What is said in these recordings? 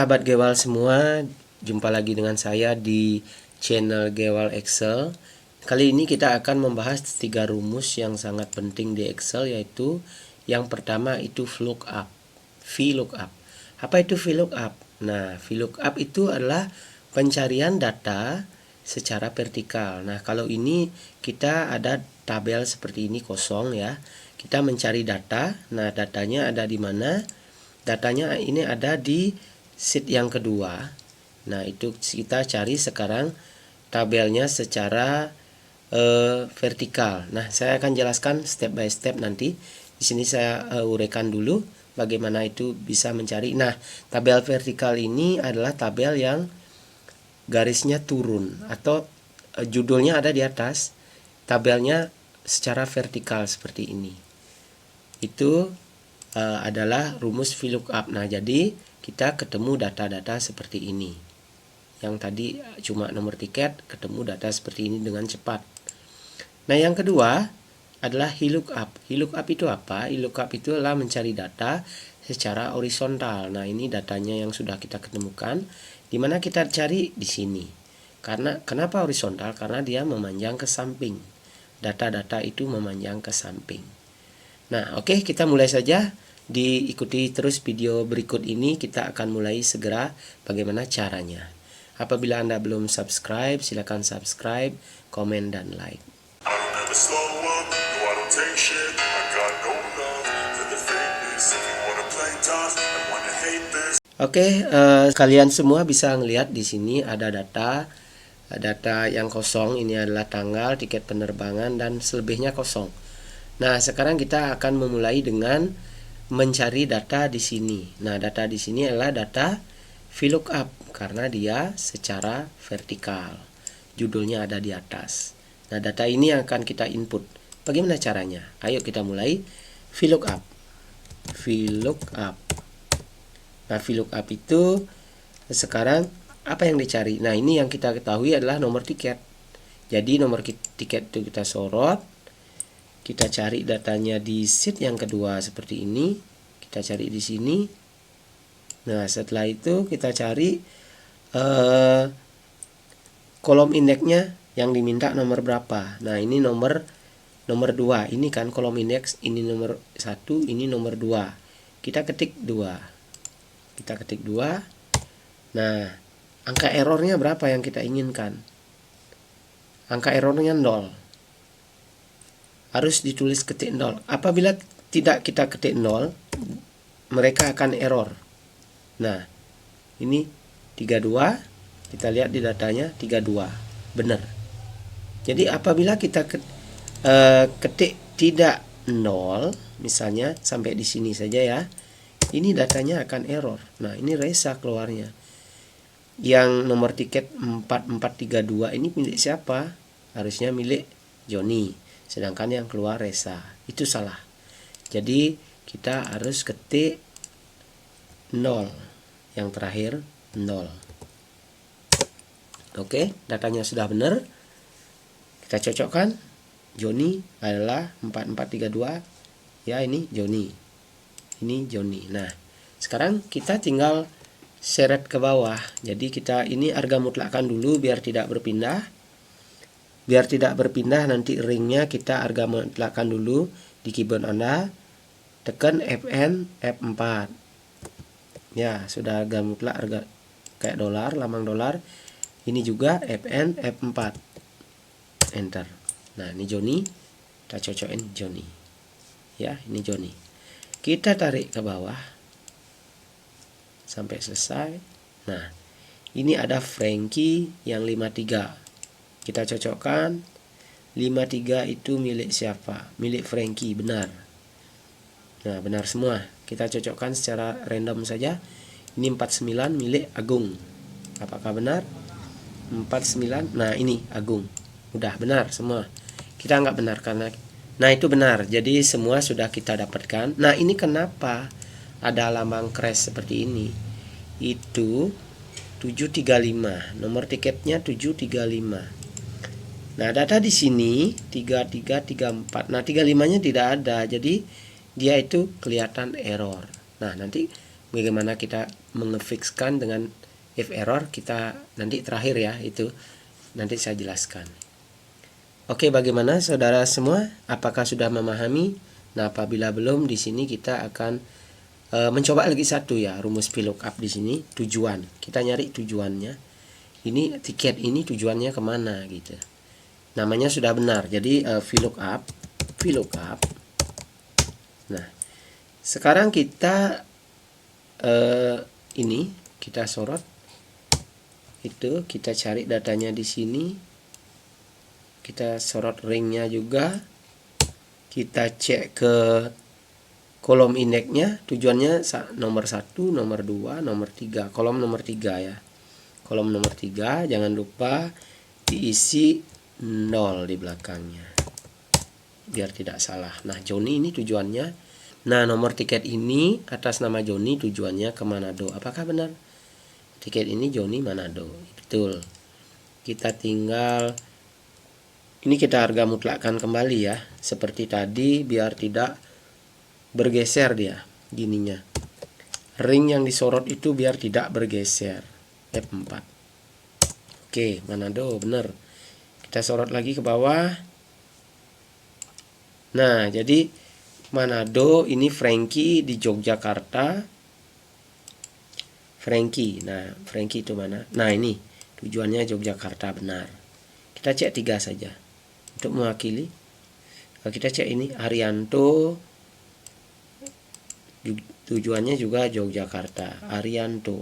Sahabat Gewal semua, jumpa lagi dengan saya di channel Gewal Excel. Kali ini kita akan membahas 3 rumus yang sangat penting di Excel, yaitu yang pertama itu VLOOKUP. VLOOKUP. Apa itu VLOOKUP? Nah, VLOOKUP itu adalah pencarian data secara vertikal. Nah, kalau ini kita ada tabel seperti ini kosong ya. Kita mencari data. Nah, datanya ada di mana? Datanya ini ada di sheet yang kedua. Nah, itu kita cari sekarang tabelnya secara vertikal. Nah, saya akan jelaskan step by step nanti. Di sini saya uraikan dulu bagaimana itu bisa mencari. Nah, tabel vertikal ini adalah tabel yang garisnya turun atau judulnya ada di atas, tabelnya secara vertikal seperti ini. Itu adalah rumus VLOOKUP. Nah, jadi kita ketemu data-data seperti ini. Yang tadi cuma nomor tiket, ketemu data seperti ini dengan cepat. Nah, yang kedua adalah VLOOKUP. VLOOKUP itu apa? VLOOKUP itu adalah mencari data secara horizontal. Nah, ini datanya yang sudah kita ketemukan. Di mana kita cari di sini. Karena kenapa horizontal? Karena dia memanjang ke samping. Data-data itu memanjang ke samping. Nah, oke, kita mulai saja. Diikuti terus video berikut ini, kita akan mulai segera bagaimana caranya. Apabila Anda belum subscribe, silakan subscribe, komen, dan like. Oke, kalian semua bisa melihat di sini ada data yang kosong. Ini adalah tanggal, tiket penerbangan, dan selebihnya kosong. Nah, sekarang kita akan memulai dengan mencari data di sini. Nah, data di sini adalah data VLOOKUP karena dia secara vertikal. Judulnya ada di atas. Nah, data ini yang akan kita input. Bagaimana caranya? Ayo kita mulai. VLOOKUP. VLOOKUP. Nah, VLOOKUP itu sekarang apa yang dicari? Nah, ini yang kita ketahui adalah nomor tiket. Jadi nomor tiket itu kita sorot. Kita cari datanya di sheet yang kedua seperti ini. Kita cari di sini. Nah, setelah itu kita cari kolom indeksnya yang diminta nomor berapa. Nah, ini nomor 2. Ini kan kolom indeks, ini nomor 1, ini nomor 2. Kita ketik 2. Kita ketik 2. Nah, angka errornya berapa yang kita inginkan? Angka errornya 0. Harus ditulis ketik 0. Apabila tidak kita ketik 0, mereka akan error. Nah, ini 32. Kita lihat di datanya 32. Benar. Jadi apabila kita ketik tidak 0, misalnya sampai di sini saja ya, ini datanya akan error. Nah, ini Reza keluarnya. Yang nomor tiket 4432 ini milik siapa? Harusnya milik Joni. Sedangkan yang keluar Reza. Itu salah. Jadi kita harus ketik 0. Yang terakhir 0. Oke, datanya sudah benar. Kita cocokkan. Joni adalah 4432. Ya, ini Joni. Ini Joni. Nah, sekarang kita tinggal seret ke bawah. Jadi kita ini harga mutlakkan dulu biar tidak berpindah. Biar tidak berpindah nanti ringnya kita harga mutlakkan dulu di keyboard Anda. Tekan Fn F4. Ya, sudah harga mutlak, harga kayak dolar, lambang dolar. Ini juga Fn F4. Enter. Nah, ini Joni. Kita cocokin Joni. Ya, ini Joni. Kita tarik ke bawah sampai selesai. Nah, ini ada Frankie yang 53. Kita cocokkan. 53 itu milik siapa? Milik Frankie, benar. Nah, benar semua. Kita cocokkan secara random saja. Ini 49 milik Agung. Apakah benar? 49. Nah, ini Agung. Udah benar semua. Kita nggak benar karena nah, itu benar. Jadi semua sudah kita dapatkan. Nah, ini kenapa ada lambang crash seperti ini? Itu 735. Nomor tiketnya 735. Nah, data di sini 3334. Nah, 35-nya tidak ada. Jadi dia itu kelihatan error. Nah, nanti bagaimana kita mengefikskan dengan if error, kita nanti terakhir ya, itu nanti saya jelaskan. Oke, bagaimana saudara semua? Apakah sudah memahami? Nah, apabila belum, di sini kita akan mencoba lagi satu ya, rumus VLOOKUP di sini. Tujuan, kita nyari tujuannya. Ini tiket ini tujuannya kemana gitu. Namanya sudah benar. Jadi VLOOKUP. Nah, sekarang kita ini kita sorot. Itu kita cari datanya di sini. Kita sorot ringnya juga. Kita cek ke kolom indeksnya, tujuannya nomor 1, nomor 2, nomor 3. Kolom nomor 3 ya. Kolom nomor 3 jangan lupa diisi 0 di belakangnya. Biar tidak salah. Nah, Joni ini tujuannya. Nah, nomor tiket ini atas nama Joni tujuannya ke Manado. Apakah benar? Tiket ini Joni Manado. Betul. Kita tinggal ini kita harga mutlakkan kembali ya, seperti tadi biar tidak bergeser dia gininya. Ring yang disorot itu biar tidak bergeser. F4. Oke, Manado benar. Kita sorot lagi ke bawah. Nah, jadi Manado ini Frankie di Yogyakarta. Frankie. Nah, Frankie itu mana? Nah, ini tujuannya Yogyakarta benar. Kita cek 3 saja. Untuk mewakili, kita cek ini Arianto, tujuannya juga Yogyakarta. Arianto.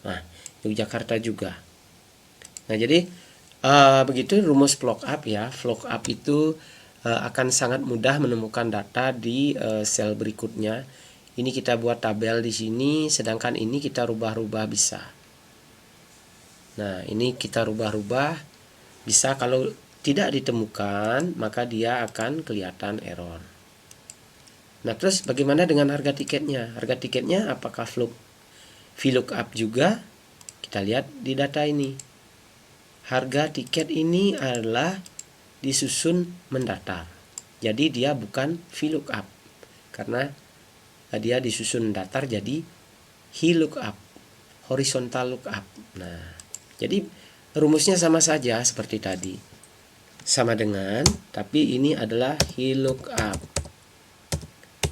Nah, Yogyakarta juga. Nah, jadi begitu rumus VLOOKUP ya. VLOOKUP itu akan sangat mudah menemukan data di sel berikutnya. Ini kita buat tabel di sini, sedangkan ini kita rubah-rubah bisa. Nah, ini kita rubah-rubah bisa. Kalau tidak ditemukan, maka dia akan kelihatan error. Nah, terus bagaimana dengan harga tiketnya? Harga tiketnya apakah VLOOKUP juga? Kita lihat di data ini. Harga tiket ini adalah disusun mendatar. Jadi dia bukan VLOOKUP. Karena dia disusun datar jadi HLOOKUP, horizontal lookup. Nah, jadi rumusnya sama saja seperti tadi. Sama dengan, tapi ini adalah HLOOKUP.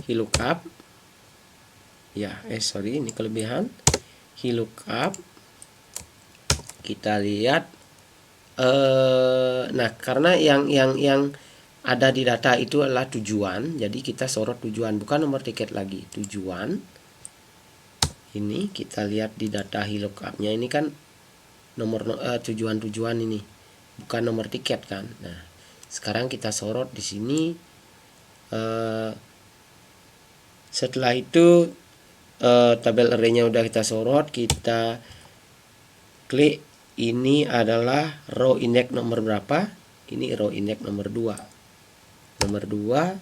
HLOOKUP. Ya, ini kelebihan. HLOOKUP. Kita lihat. Nah, karena yang ada di data itu adalah tujuan, jadi kita sorot tujuan, bukan nomor tiket lagi, tujuan. Ini kita lihat di data HLOOKUP-nya ini kan nomor tujuan-tujuan ini, bukan nomor tiket kan. Nah, sekarang kita sorot di sini. Setelah itu tabel array-nya udah kita sorot, kita klik. Ini adalah row index nomor berapa? Ini row index nomor 2. Nomor 2.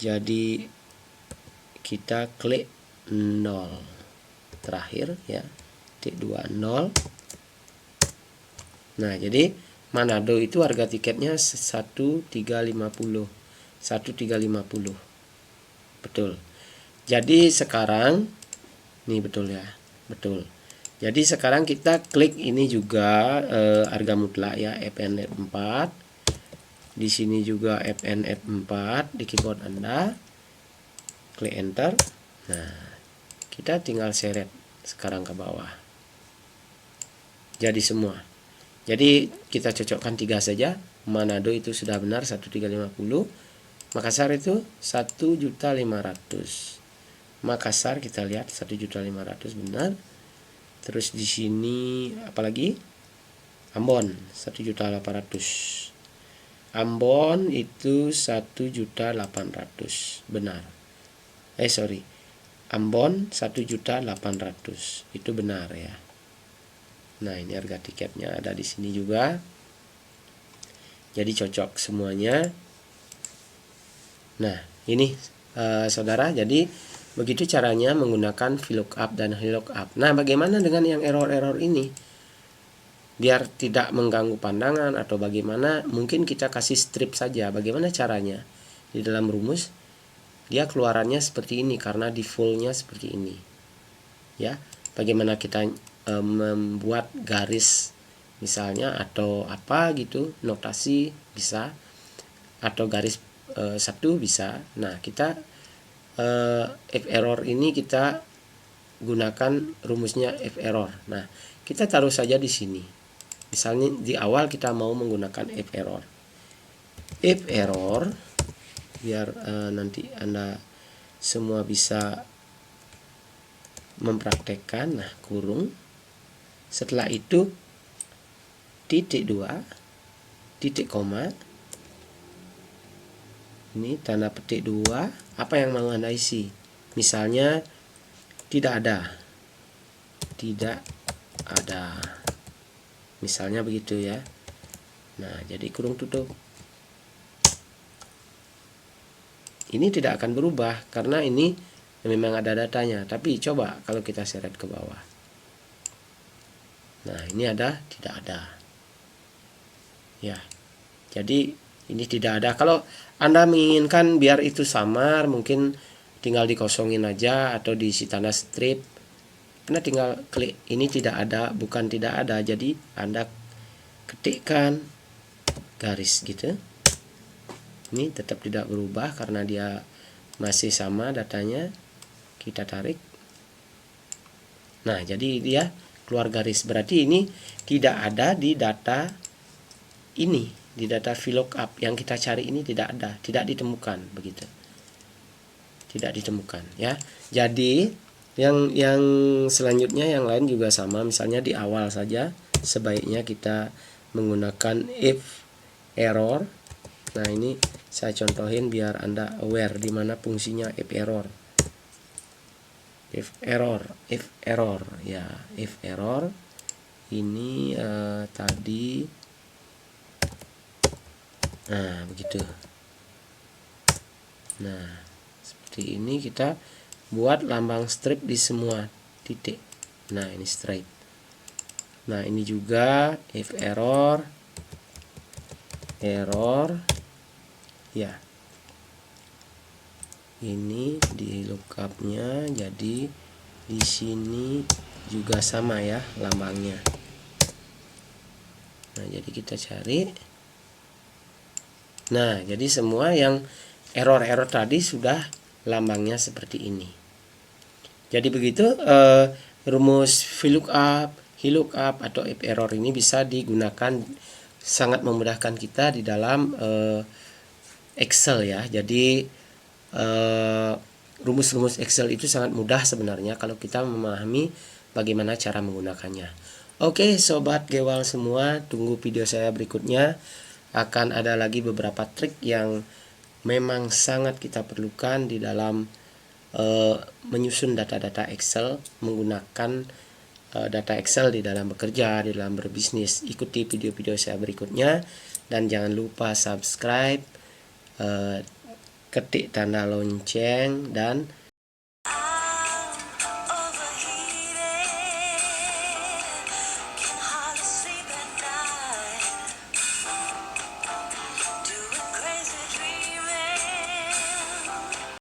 Jadi kita klik 0. Terakhir ya. Titik 2 0. Nah, jadi Manado itu harga tiketnya 1350. 1350. Betul. Jadi sekarang nih betul ya. Betul. Jadi sekarang kita klik ini juga harga mutlak ya, FNF4. Di sini juga FNF4 di keyboard Anda. Klik enter. Nah, kita tinggal seret sekarang ke bawah. Jadi semua. Jadi kita cocokkan 3 saja. Manado itu sudah benar 1350. Makassar itu 1.500.000. Makassar kita lihat 1.500.000 benar. Terus di sini apalagi? Ambon 1.800.000. Ambon itu 1.800.000 benar. Ambon 1.800.000 itu benar ya. Nah, ini harga tiketnya ada di sini juga. Jadi cocok semuanya. Nah, ini saudara, jadi begitu caranya menggunakan VLOOKUP dan HLOOKUP. Nah, bagaimana dengan yang error-error ini? Biar tidak mengganggu pandangan atau bagaimana, mungkin kita kasih strip saja. Bagaimana caranya? Di dalam rumus, dia keluarannya seperti ini karena defaultnya seperti ini. ya. Bagaimana kita membuat garis misalnya atau apa gitu, notasi bisa, atau garis satu bisa. Nah, kita if error ini kita gunakan rumusnya if error. Nah, kita taruh saja di sini. Misalnya di awal kita mau menggunakan if error. If error biar nanti Anda semua bisa mempraktekkan. Nah, kurung. Setelah itu titik 2, titik koma. Ini tanda petik 2. Apa yang mau Anda isi? Misalnya tidak ada. Tidak ada. Misalnya begitu ya. Nah, jadi kurung tutup. Ini tidak akan berubah karena ini memang ada datanya. Tapi coba kalau kita seret ke bawah. Nah, ini ada, tidak ada. Ya. Jadi ini tidak ada. Kalau Anda menginginkan biar itu samar, mungkin tinggal dikosongin aja atau diisi tanda strip. Anda tinggal klik ini tidak ada, bukan tidak ada. Jadi Anda ketikkan garis gitu. Ini tetap tidak berubah karena dia masih sama datanya. Kita tarik. Nah, jadi dia keluar garis. Berarti ini tidak ada di data ini, di data VLOOKUP yang kita cari ini tidak ada, tidak ditemukan begitu. Tidak ditemukan ya. Jadi yang selanjutnya yang lain juga sama, misalnya di awal saja sebaiknya kita menggunakan if error. Nah, ini saya contohin biar Anda aware di mana fungsinya if error. If error ya, if error ini tadi nah begitu. Nah, seperti ini kita buat lambang strip di semua titik. Nah, ini straight. Nah, ini juga if error ya. Ini di lookupnya, jadi di sini juga sama ya lambangnya. Nah, jadi kita cari. Nah, jadi semua yang error tadi sudah lambangnya seperti ini. Jadi begitu rumus VLOOKUP, HLOOKUP atau if error ini bisa digunakan, sangat memudahkan kita di dalam Excel ya. Jadi rumus-rumus Excel itu sangat mudah sebenarnya kalau kita memahami bagaimana cara menggunakannya. Oke, sobat Gewal semua, tunggu video saya berikutnya. Akan ada lagi beberapa trik yang memang sangat kita perlukan di dalam menyusun data-data Excel, menggunakan data Excel di dalam bekerja, di dalam berbisnis. Ikuti video-video saya berikutnya dan jangan lupa subscribe, ketik tanda lonceng dan